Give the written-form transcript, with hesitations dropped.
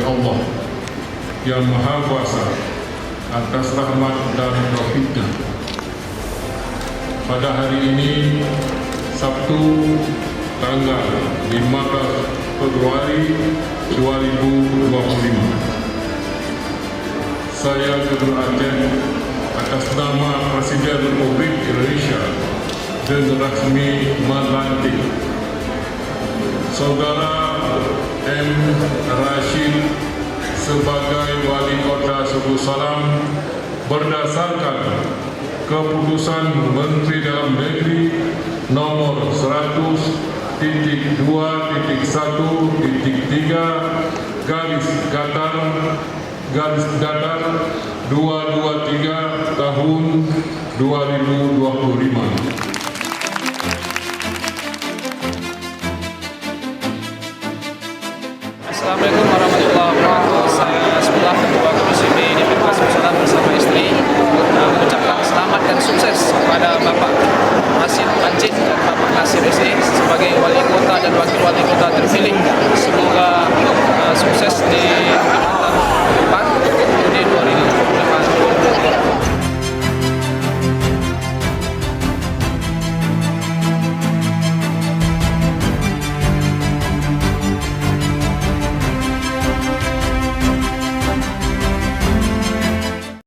Allah yang Maha Kuasa atas rahmat dan taufik-Nya. Pada hari ini, Sabtu, tanggal 15 Februari 2025, saya Gubernur Aceh atas nama Presiden Republik Indonesia dengan resmi melantik Saudara M. Rashid sebagai Wali Kota Suku Salam berdasarkan Keputusan Menteri Dalam Negeri nomor 100.2.1.3 garis datar 223 tahun 2025.